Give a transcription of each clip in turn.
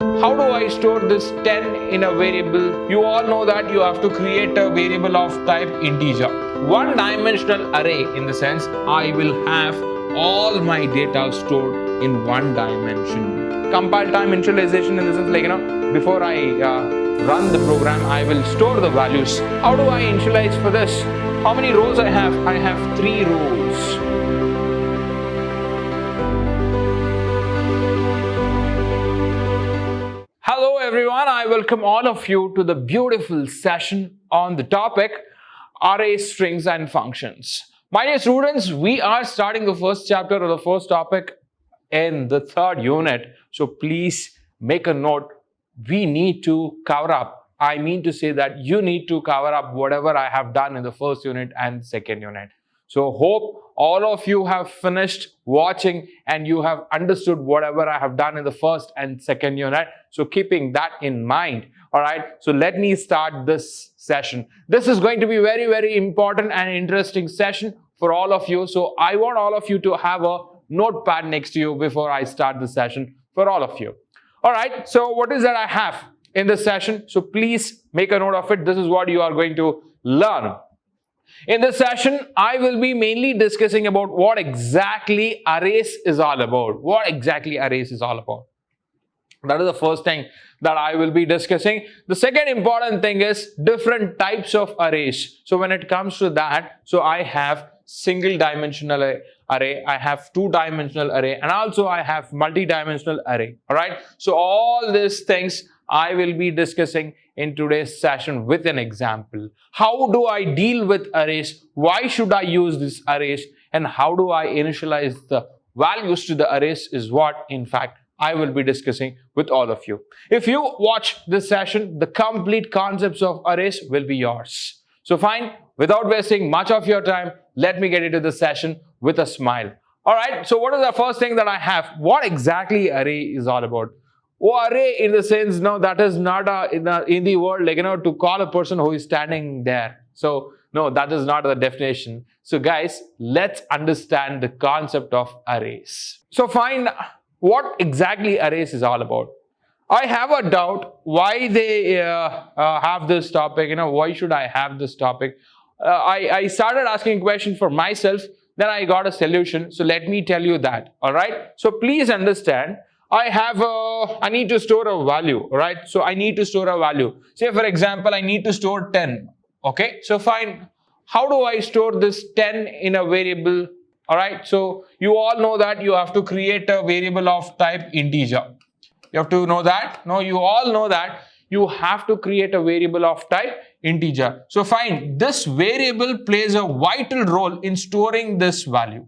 How do I store this 10 in a variable? You all know that you have to create a variable of type integer. One dimensional array, in the sense I will have all my data stored in one dimension. Compile time initialization, in the sense, like, before I run the program, I will store the values. How do I initialize for this? How many rows I have? I have 3 rows. Hello everyone, I welcome all of you to the beautiful session on the topic array, strings and functions. My dear students, we are starting the first chapter or the first topic in the 3rd unit. So please make a note, we need to cover up. I mean to say that you need to cover up whatever I have done in the 1st unit and 2nd unit. So hope all of you have finished watching and you have understood whatever I have done in the 1st and 2nd unit. So keeping that in mind, all right, so let me start this session. This is going to be very, very important and interesting session for all of you. So I want all of you to have a notepad next to you before I start the session for all of you. All right, so what is that I have in this session? So please make a note of it. This is what you are going to learn. In this session, I will be mainly discussing about what exactly arrays is all about. What exactly arrays is all about. That is the first thing that I will be discussing. The second important thing is different types of arrays. So when it comes to that, so I have single dimensional array, I have 2-dimensional array, and also I have multi-dimensional array. All right. So all these things I will be discussing in today's session with an example. How do I deal with arrays? Why should I use these arrays? And how do I initialize the values to the arrays is what, in fact, I will be discussing with all of you. If you watch this session, the complete concepts of arrays will be yours. So fine, without wasting much of your time, let me get into the session with a smile. All right, so what is the first thing that I have? What exactly array is all about? Oh, array, in the sense, no, that is not in the world, like, to call a person who is standing there. So no, that is not the definition. So guys, let's understand the concept of arrays. So find what exactly arrays is all about. I have a doubt why they have this topic, why should I have this topic? I started asking questions for myself, then I got a solution. So let me tell you that, all right? So please understand, I need to store a value, right? So I need to store a value. Say for example, I need to store 10, okay? So fine, how do I store this 10 in a variable? All right, so you all know that you have to create a variable of type integer. You have to know that. No, you all know that you have to create a variable of type integer. So fine, this variable plays a vital role in storing this value.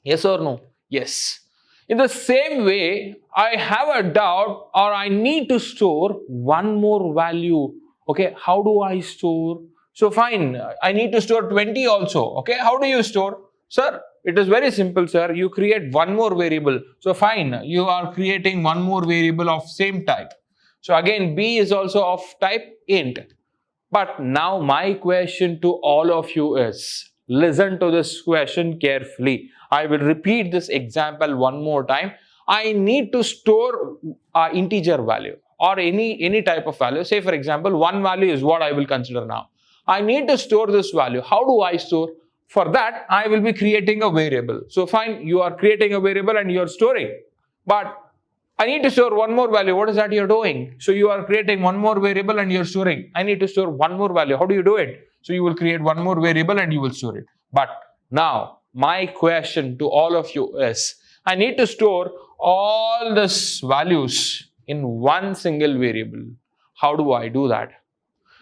Yes or no? Yes. In the same way, I have a doubt or I need to store one more value. Okay, how do I store? So fine, I need to store 20 also. Okay, how do you store? Sir, it is very simple, sir. You create one more variable. So fine, you are creating one more variable of same type. So again, B is also of type int. But now my question to all of you is, listen to this question carefully. I will repeat this example one more time. I need to store integer value or any type of value. Say for example, one value is what I will consider now. I need to store this value. How do I store? For that, I will be creating a variable. So fine, you are creating a variable and you are storing. But I need to store one more value. What is that you're doing? So you are creating one more variable and you're storing. I need to store one more value. How do you do it? So you will create one more variable and you will store it. But now, my question to all of you is, I need to store all these values in one single variable. How do I do that?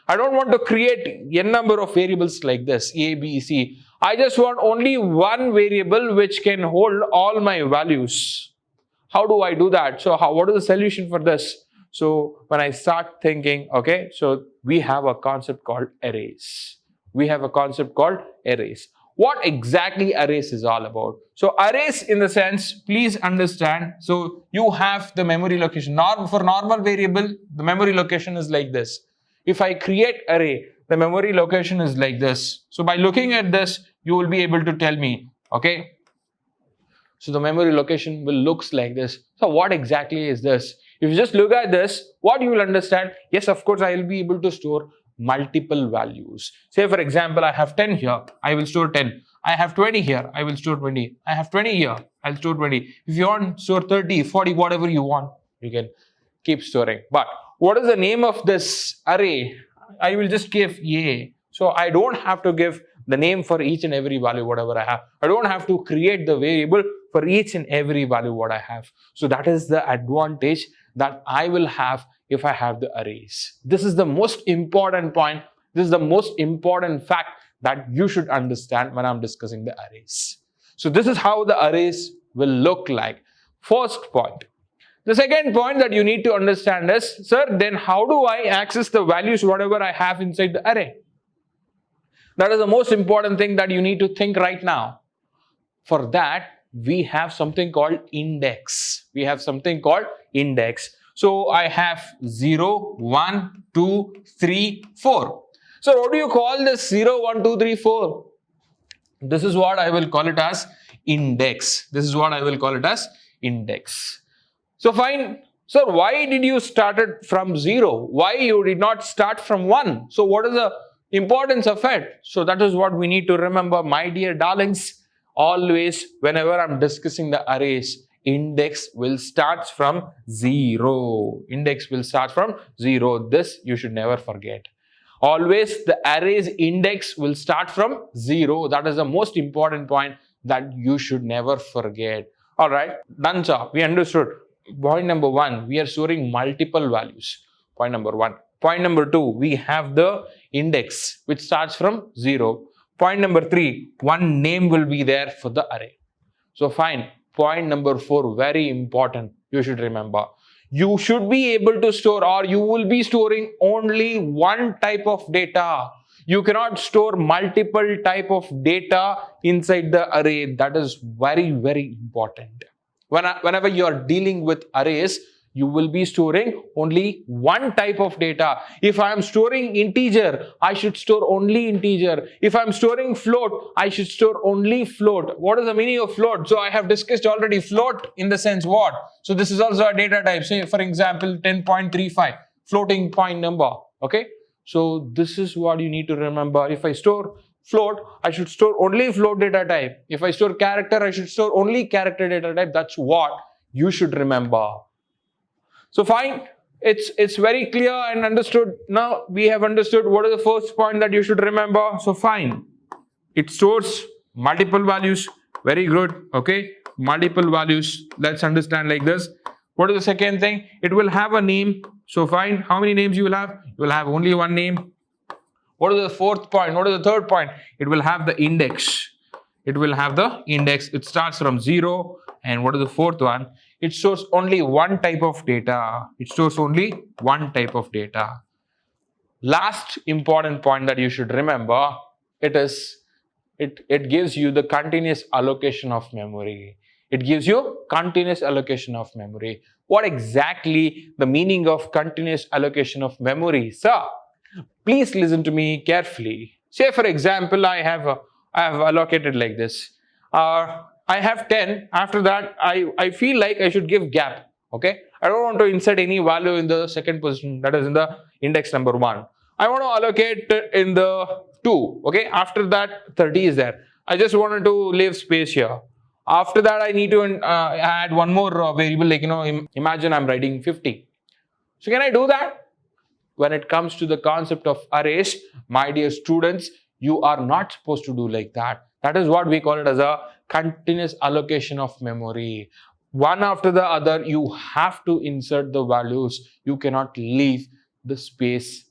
I don't want to create n number of variables like this, A, B, C. I just want only one variable which can hold all my values. How do I do that? So what is the solution for this? So when I start thinking, okay, so we have a concept called arrays. We have a concept called arrays. What exactly arrays is all about? So arrays, in the sense, please understand, so you have the memory location. For normal variable, the memory location is like this. If I create array, the memory location is like this. So by looking at this, you will be able to tell me, okay, so the memory location will looks like this. So what exactly is this? If you just look at this, what you will understand, yes, of course, I will be able to store multiple values. Say, for example, I have 10 here, I will store 10. I have 20 here, I will store 20. I have 20 here, I'll store 20. If you want, store 30, 40, whatever you want, you can keep storing. But what is the name of this array? I will just give A. So I don't have to give the name for each and every value whatever I have. I don't have to create the variable for each and every value what I have. So that is the advantage that I will have if I have the arrays. This is the most important point. This is the most important fact that you should understand when I'm discussing the arrays. So this is how the arrays will look like. First point. The second point that you need to understand is, sir, then how do I access the values whatever I have inside the array? That is the most important thing that you need to think right now. For that, we have something called index. We have something called index. So I have 0, 1, 2, 3, 4. So what do you call this 0, 1, 2, 3, 4? This is what I will call it as index. This is what I will call it as index. So fine. Sir, why did you start it from 0? Why you did not start from 1? So what is the importance of it? So that is what we need to remember, my dear darlings. Always, whenever I'm discussing the arrays, index will start from 0. Index will start from 0. This you should never forget. Always the array's index will start from 0. That is the most important point that you should never forget. Alright, done sir. We understood. Point number 1, we are storing multiple values. Point number 1. Point number 2, we have the index which starts from 0. Point number 3, one name will be there for the array. So fine. Point number 4, very important, you should remember. You should be able to store, or you will be storing only one type of data. You cannot store multiple type of data inside the array. That is very, very important. Whenever you are dealing with arrays, you will be storing only one type of data. If I am storing integer, I should store only integer. If I am storing float, I should store only float. What is the meaning of float? So I have discussed already float in the sense what? So this is also a data type. Say for example 10.35, floating point number. Okay. So this is what you need to remember. If I store float, I should store only float data type. If I store character, I should store only character data type. That's what you should remember. So fine, it's very clear and understood. Now we have understood what is the first point that you should remember. So fine, it stores multiple values. Very good. Okay, multiple values. Let's understand like this. What is the second thing? It will have a name. So fine, how many names you will have? You will have only one name. What is the fourth point? What is the third point? It will have the index. It will have the index. It starts from 0. And what is the fourth one? It stores only one type of data. It stores only one type of data. Last important point that you should remember, it gives you the continuous allocation of memory. It gives you continuous allocation of memory. What exactly the meaning of continuous allocation of memory? Sir, please listen to me carefully. Say for example, I have allocated like this. I have 10. After that, I feel like I should give gap. Okay. I don't want to insert any value in the second position, that is in the index number 1. I want to allocate in the 2. Okay. After that, 30 is there. I just wanted to leave space here. After that, I need to add one more variable, like, imagine I'm writing 50. So can I do that? When it comes to the concept of arrays, my dear students, you are not supposed to do like that. That is what we call it as a continuous allocation of memory. One after the other, you have to insert the values. You cannot leave the space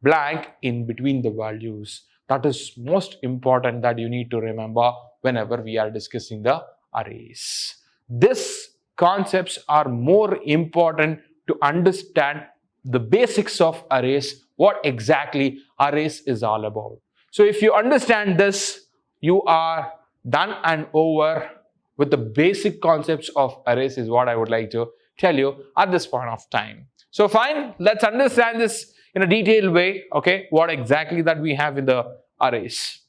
blank in between the values. That is most important that you need to remember whenever we are discussing the arrays. These concepts are more important to understand the basics of arrays, what exactly arrays is all about. So if you understand this, you are done and over with the basic concepts of arrays is what I would like to tell you at this point of time. So fine, let's understand this in a detailed way, okay, what exactly that we have in the arrays.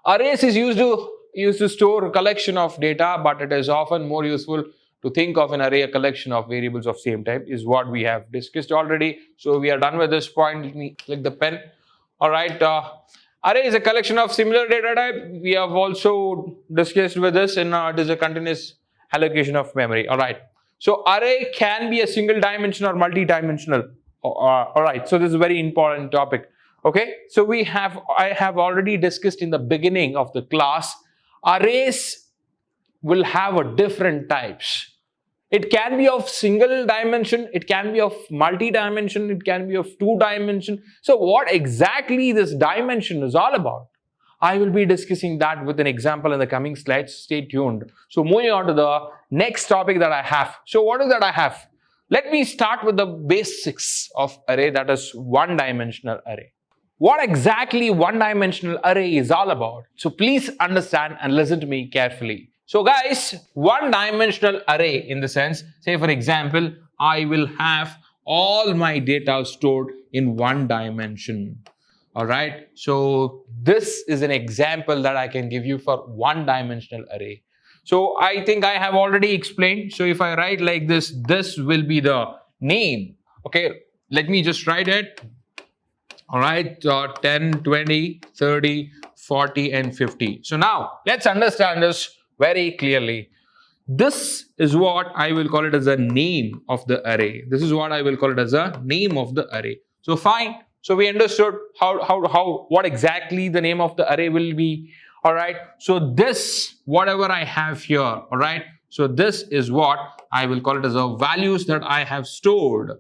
Arrays is used to store a collection of data, but it is often more useful to think of an array a collection of variables of same type is what we have discussed already. So we are done with this point. Let me click the pen. All right. Array is a collection of similar data type. We have also discussed with this in it is a continuous allocation of memory. All right. So array can be a single dimensional or multi-dimensional. All right. So this is a very important topic. Okay. So I have already discussed in the beginning of the class, arrays will have a different types. It can be of single dimension, it can be of multi-dimension, it can be of 2 dimension. So what exactly this dimension is all about? I will be discussing that with an example in the coming slides. Stay tuned. So moving on to the next topic that I have. So what is that I have? Let me start with the basics of array, that is one-dimensional array. What exactly one-dimensional array is all about? So please understand and listen to me carefully. So guys, one-dimensional array in the sense, say for example, I will have all my data stored in one dimension. All right. So this is an example that I can give you for one-dimensional array. So I think I have already explained. So if I write like this, this will be the name. Okay. Let me just write it. All right. 10, 20, 30, 40, and 50. So now let's understand this very clearly. This is what I will call it as a name of the array. This is what I will call it as a name of the array. So fine. So we understood what exactly the name of the array will be. All right. So this, whatever I have here. All right. So this is what I will call it as a values that I have stored.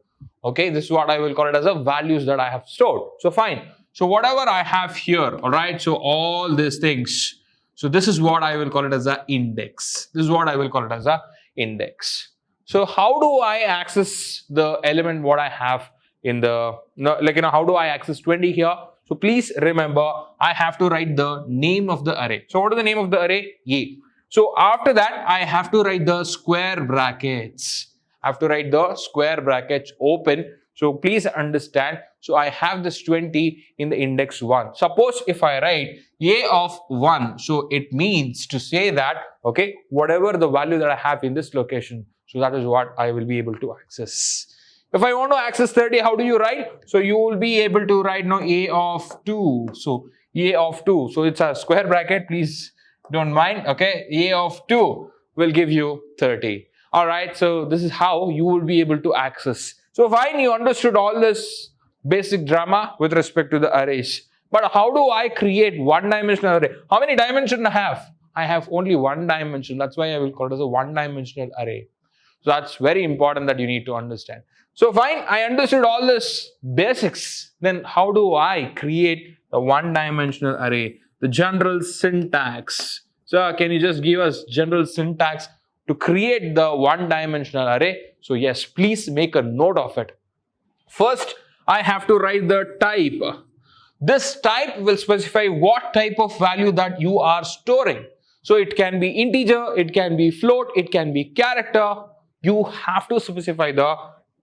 Okay. This is what I will call it as a values that I have stored. So fine. So whatever I have here. All right. So all these things. So this is what I will call it as an index. This is what I will call it as an index. So how do I access the element what I have in the, how do I access 20 here? So please remember, I have to write the name of the array. So what is the name of the array? A. So after that, I have to write the square brackets. I have to write the square brackets open. So please understand. So I have this 20 in the index 1. Suppose if I write a of 1, so it means to say that, okay, whatever the value that I have in this location, so that is what I will be able to access. If I want to access 30, how do you write? So you will be able to write now a of 2. So a of 2. So it's a square bracket. Please don't mind. Okay. A of 2 will give you 30. All right. So this is how you will be able to access. So fine, you understood all this basic drama with respect to the arrays. But how do I create one-dimensional array? How many dimensions I have? I have only one dimension. That's why I will call it as a one-dimensional array. So that's very important that you need to understand. So fine, I understood all this basics. Then how do I create a one-dimensional array? The general syntax. So can you just give us general syntax to create the one-dimensional array? So yes, please make a note of it. First, I have to write the type. This type will specify what type of value that you are storing. So it can be integer, it can be float, it can be character. You have to specify the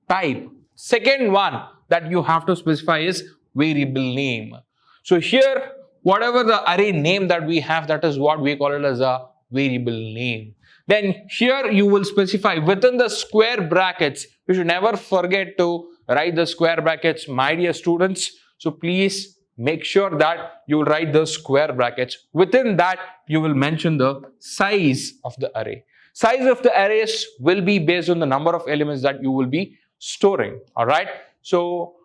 type. Second one that you have to specify is variable name. So here, whatever the array name that we have, that is what we call it as a variable name. Then here you will specify within the square brackets. You should never forget to write the square brackets, my dear students. So please make sure that you will write the square brackets. Within that, you will mention the size of the array. Size of the arrays will be based on the number of elements that you will be storing. All right. So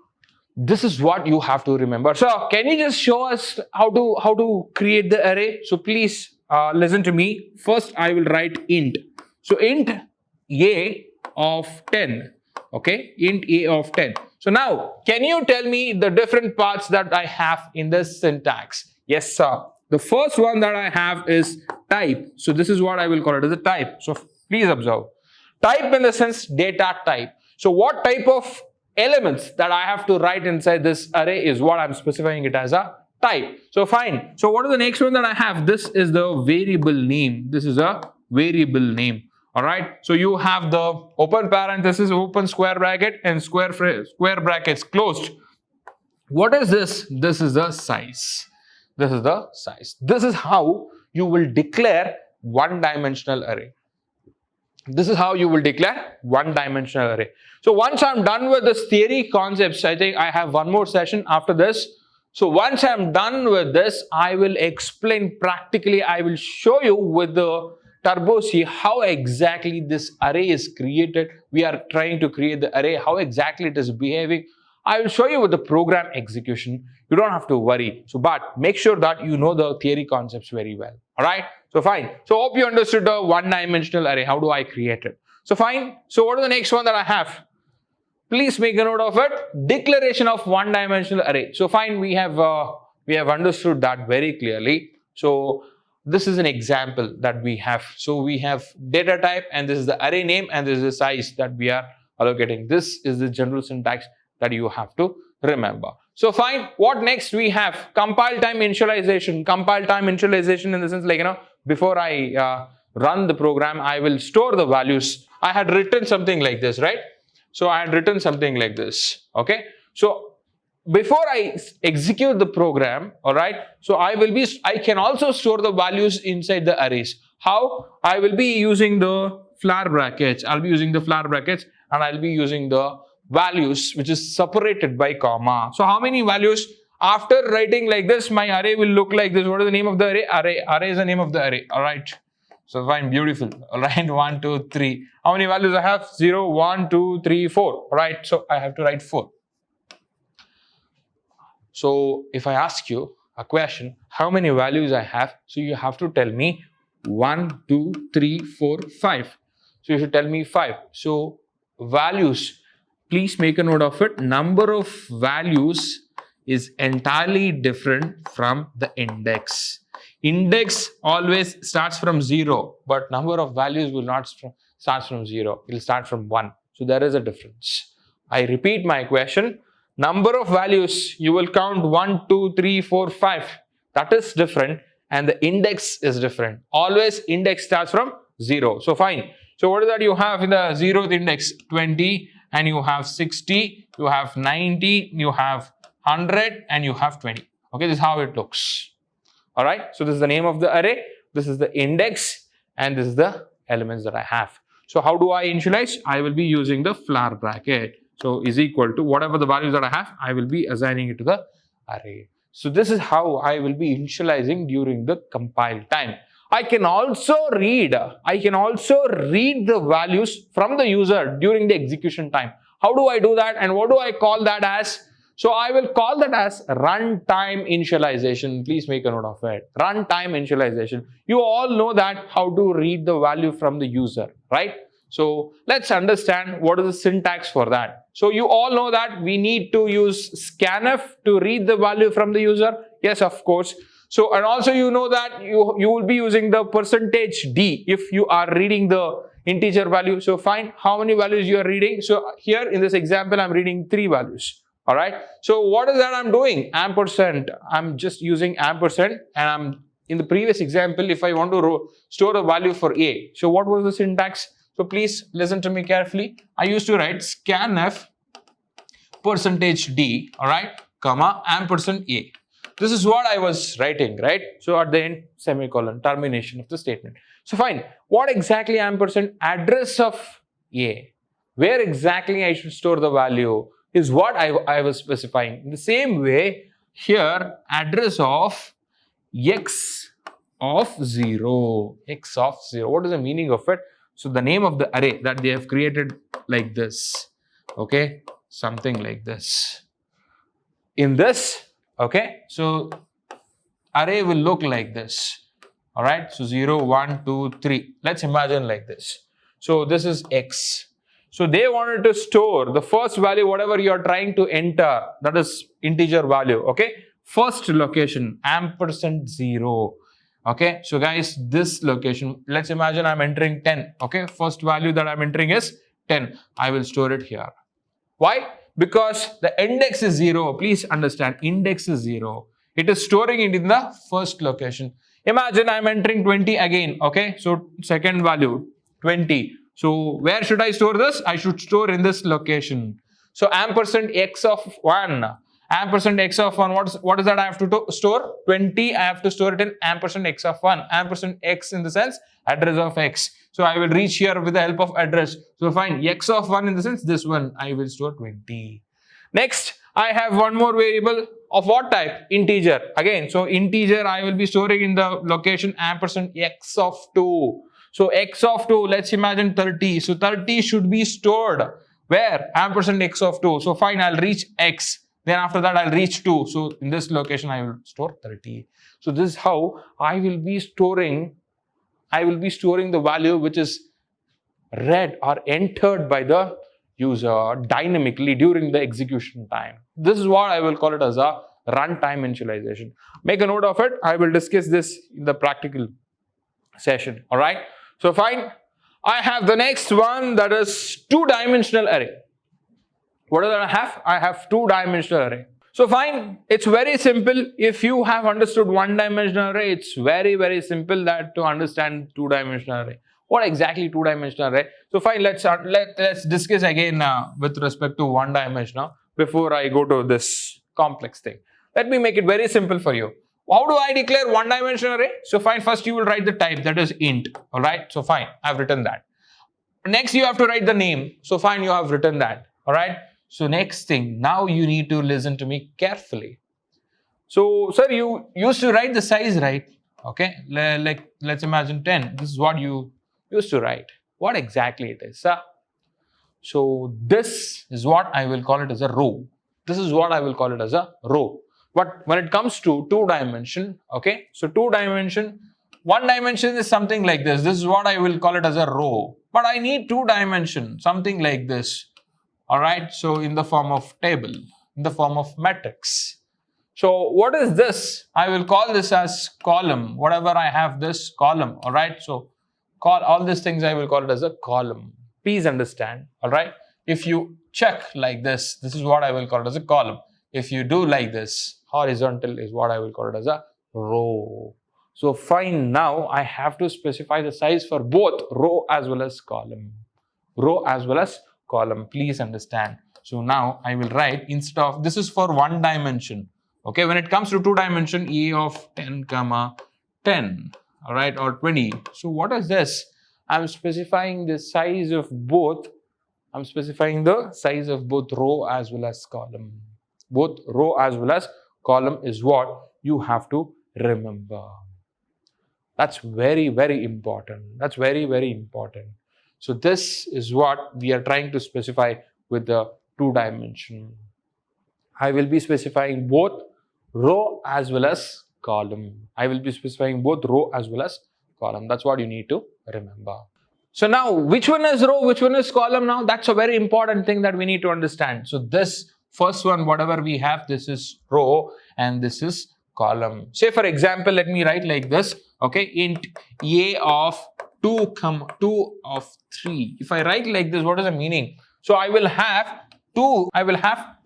this is what you have to remember. So can you just show us how to create the array? So please listen to me. First, I will write int. So int a of 10. Okay, int a of 10. So now, can you tell me the different parts that I have in this syntax? Yes, sir. The first one that I have is type. So this is what I will call it as a type. So please observe. Type in the sense data type. So what type of elements that I have to write inside this array is what I'm specifying it as a type. So fine. So what is the next one that I have? This is the variable name. This is a variable name. All right. So you have the open parenthesis, open square bracket, and square brackets closed. What is this? This is the size. This is the size. This is how you will declare one-dimensional array. This is how you will declare one-dimensional array. So once I'm done with this theory concepts, I think I have one more session after this. So once I'm done with this, I will explain practically, I will show you with the Turbo C how exactly this array is created. We are trying to create the array, how exactly it is behaving. I will show you with the program execution. You don't have to worry. So, but make sure that you know the theory concepts very well. Alright? So fine. So hope you understood the one-dimensional array. How do I create it? So fine. So what is the next one that I have? Please make a note of it. Declaration of one-dimensional array. So fine, we have understood that very clearly. So this is an example that we have. So we have data type, and this is the array name, and this is the size that we are allocating. This is the general syntax that you have to remember. So fine, what next we have? Compile time initialization. Compile time initialization in the sense, like, before I run the program, I will store the values. I had written something like this, right? So I had written something like this, okay? So before I execute the program, all right, so I can also store the values inside the arrays. How? I will be using the flower brackets. I'll be using the flower brackets, and I'll be using the values which is separated by comma. So how many values? After writing like this, my array will look like this. What is the name of the array? Array is the name of the array, all right? So fine, beautiful. All right, 1, 2, 3. How many values I have? 0, 1, 2, 3, 4. All right, so I have to write 4. So if I ask you a question, how many values I have? So you have to tell me 1, 2, 3, 4, 5. So you should tell me 5. So values, please make a note of it. Number of values is entirely different from the index. Index always starts from 0, but number of values will not start from 0. It will start from 1. So there is a difference. I repeat my question. Number of values, you will count 1, 2, 3, 4, 5. That is different, and the index is different. Always index starts from 0. So fine. So what is that you have in the 0th index? 20, and you have 60, you have 90, you have 100, and you have 20. Okay, this is how it looks. All right, so this is the name of the array, this is the index, and this is the elements that I have. So how do I initialize? I will be using the flower bracket. So is equal to whatever the values that I have, I will be assigning it to the array. So this is how I will be initializing during the compile time. I can also read the values from the user during the execution time. How do I do that, and what do I call that as? So I will call that as runtime initialization. Please make a note of it. Runtime initialization. You all know that how to read the value from the user, right? So let's understand what is the syntax for that. So you all know that we need to use scanf to read the value from the user. Yes, of course. So, and also you know that you will be using the %d if you are reading the integer value. So fine, how many values you are reading? So here in this example, I'm reading 3 values. All right. So what is that I'm doing? Ampersand. I'm just using ampersand, and I'm in the previous example, if I want to store a value for a. So what was the syntax? So please listen to me carefully. I used to write scanf %d, all right, comma, ampersand a. This is what I was writing, right? So at the end, semicolon, termination of the statement. So fine. What exactly ampersand? Address of a. Where exactly I should store the value is what I was specifying. In the same way, here, address of x of 0. X of 0. What is the meaning of it? So the name of the array that they have created like this. Okay, something like this. In this, okay, so array will look like this. All right, so 0, 1, 2, 3. Let's imagine like this. So this is x. So they wanted to store the first value, whatever you are trying to enter, that is integer value, okay? First location, ampersand 0. Okay, so guys, this location, let's imagine I'm entering 10. Okay, first value that I'm entering is 10. I will store it here. Why? Because the index is 0. Please understand, index is 0. It is storing it in the first location. Imagine I'm entering 20 again. Okay, so second value 20. So where should I store this? I should store in this location. So ampersand x of 1, Ampersand x of 1, what is that I have to store? 20, I have to store it in ampersand x of 1. Ampersand x in the sense address of x. So I will reach here with the help of address. So find x of 1 in the sense this one, I will store 20. Next, I have one more variable of what type? Integer. Again, so integer I will be storing in the location ampersand x of 2. So x of 2, let's imagine 30. So 30 should be stored where? Ampersand x of 2. So fine, I'll reach x. Then after that, I'll reach 2. So in this location, I will store 30. So this is how I will be storing the value which is read or entered by the user dynamically during the execution time. This is what I will call it as a runtime initialization. Make a note of it. I will discuss this in the practical session. All right. So fine. I have the next one, that is two-dimensional array. What do I have? I have two-dimensional array. So fine, it's very simple. If you have understood one-dimensional array, it's very, very simple that to understand two-dimensional array. What exactly two-dimensional array? So fine, let's discuss again with respect to one-dimensional before I go to this complex thing. Let me make it very simple for you. How do I declare one-dimensional array? So fine, first you will write the type, that is int. All right. So fine, I've written that. Next, you have to write the name. So fine, you have written that. All right. So next thing, now you need to listen to me carefully. So sir, you used to write the size, right? Okay. Let's imagine 10. This is what you used to write. What exactly it is, sir? So this is what I will call it as a row. This is what I will call it as a row. But when it comes to two dimension, okay, so two dimension, one dimension is something like this. This is what I will call it as a row. But I need two dimension, something like this. All right, so in the form of table, in the form of matrix. So what is this? I will call this as column. Whatever I have this column, all right. So call all these things, I will call it as a column. Please understand, all right. If you check like this, this is what I will call it as a column. If you do like this, horizontal is what I will call it as a row. So fine, now I have to specify the size for both row as well as column. Row as well as column, please understand. So now I will write, instead of, this is for one dimension. Okay, when it comes to two dimension, a of 10 comma 10, all right, or 20. So what is this? I'm specifying the size of both. I'm specifying the size of both row as well as column. Both row as well as column is what you have to remember. That's very, very important. That's very, very important. So this is what we are trying to specify with the two dimension. I will be specifying both row as well as column. I will be specifying both row as well as column. That's what you need to remember. So now, which one is row, which one is column now? That's a very important thing that we need to understand. So this first one, whatever we have, this is row and this is column. Say for example, let me write like this. Okay, int a of 2 of 3. If I write like this, what is the meaning? So I will have two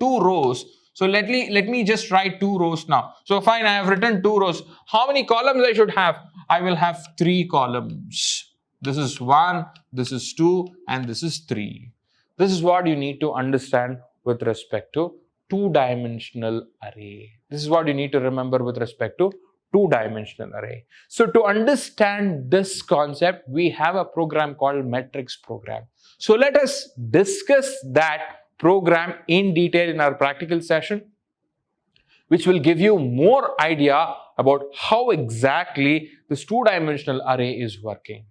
rows. So let me just write 2 rows now. So fine, I have written 2 rows. How many columns I should have? I will have 3 columns. This is 1, this is 2, and this is 3. This is what you need to understand with respect to two-dimensional array. This is what you need to remember with respect to two-dimensional array. So to understand this concept, we have a program called matrix program. So let us discuss that program in detail in our practical session, which will give you more idea about how exactly this two-dimensional array is working.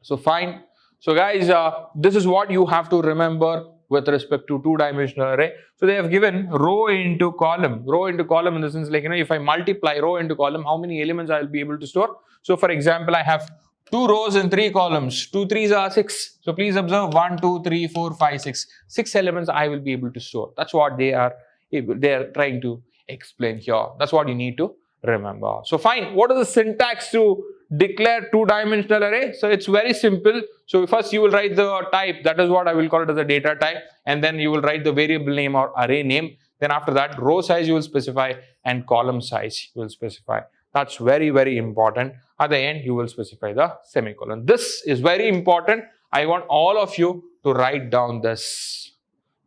So fine. So guys, this is what you have to remember with respect to two-dimensional array. So they have given row into column. Row into column in the sense like, if I multiply row into column, how many elements I will be able to store? So for example, I have 2 rows and 3 columns. 2 3s are 6. So please observe 1, 2, 3, 4, 5, 6. 6 elements I will be able to store. That's what they are trying to explain here. That's what you need to remember. So fine, what is the syntax to declare two-dimensional array? So it's very simple. So first you will write the type, that is what I will call it as a data type, and then you will write the variable name or array name. Then after that, row size you will specify and column size you will specify. That's very, very important. At the end, you will specify the semicolon. This is very important. I want all of you to write down this.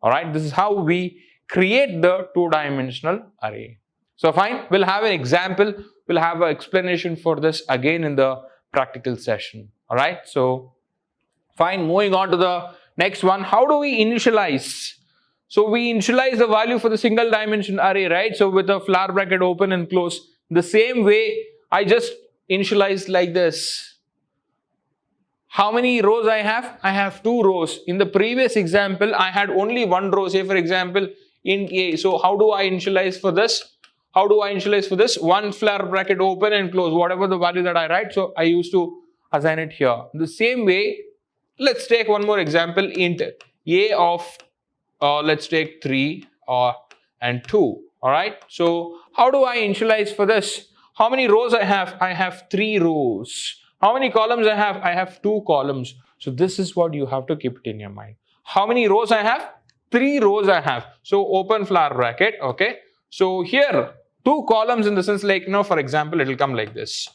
All right, this is how we create the two-dimensional array. So fine, we'll have an example, we'll have an explanation for this again in the practical session. All right, so fine, moving on to the next one. How do we initialize? So we initialize the value for the single dimension array, right? So with a flower bracket open and close, the same way I just initialized like this. How many rows I have? I have 2 rows. In the previous example, I had only 1 row, say for example, int a. So how do I initialize for this? How do I initialize for this? 1 flower bracket open and close, whatever the value that I write. So I used to assign it here. The same way, let's take one more example, int a of let's take 3 and 2. All right. So how do I initialize for this? How many rows I have? I have 3 rows. How many columns I have? I have 2 columns. So this is what you have to keep it in your mind. How many rows I have? 3 rows I have. So open flower bracket. Okay. So here 2 columns in the sense like, for example, it will come like this.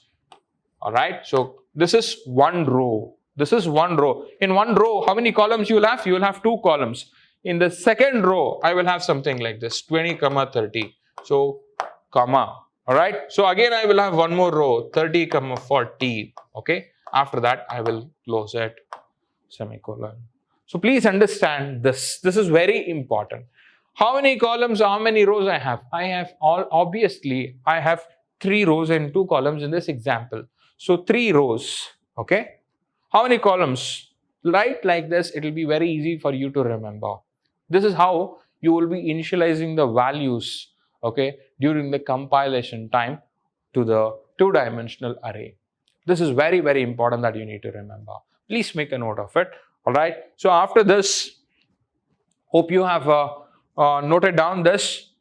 All right. So this is 1 row. This is 1 row. In 1 row, how many columns you will have? You will have 2 columns. In the second row, I will have something like this, 20, 30. So, comma. All right. So again, I will have one more row, 30, 40. Okay. After that, I will close it, semicolon. So please understand this. This is very important. How many columns, how many rows I have? I have obviously, I have 3 rows and 2 columns in this example. So 3 rows. Okay. How many columns? Write like this. It will be very easy for you to remember. This is how you will be initializing the values, okay, during the compilation time to the two-dimensional array. This is very, very important that you need to remember. Please make a note of it. All right. So after this, hope you have noted down this.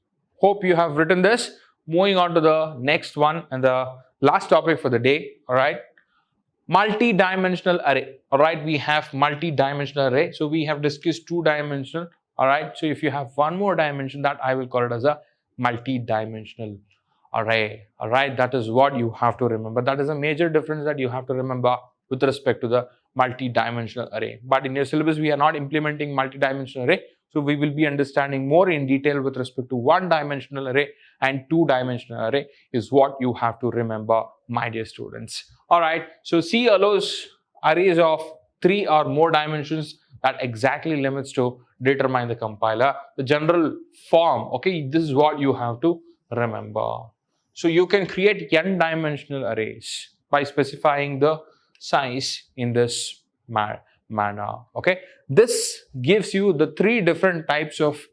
Hope you have written this. Moving on to the next one and the last topic for the day. All right. Multi-dimensional array. All right. We have multi-dimensional array. So we have discussed two-dimensional. All right. So if you have one more dimension, that I will call it as a multi-dimensional array. All right. That is what you have to remember. That is a major difference that you have to remember with respect to the multi-dimensional array. But in your syllabus, we are not implementing multi-dimensional array. So we will be understanding more in detail with respect to one-dimensional array and two-dimensional array is what you have to remember, my dear students. All right. So C allows arrays of 3 or more dimensions. That exactly limits to determine the compiler. The general form, okay, this is what you have to remember. So you can create n-dimensional arrays by specifying the size in this manner, okay. This gives you the 3 different types of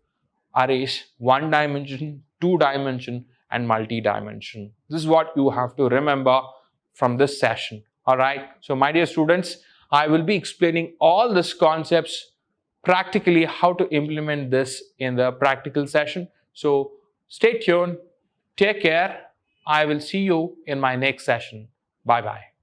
arrays: 1 dimension, 2 dimension, and multi-dimension. This is what you have to remember from this session. All right. So my dear students, I will be explaining all these concepts practically, how to implement this in the practical session. So stay tuned, take care. I will see you in my next session. Bye-bye.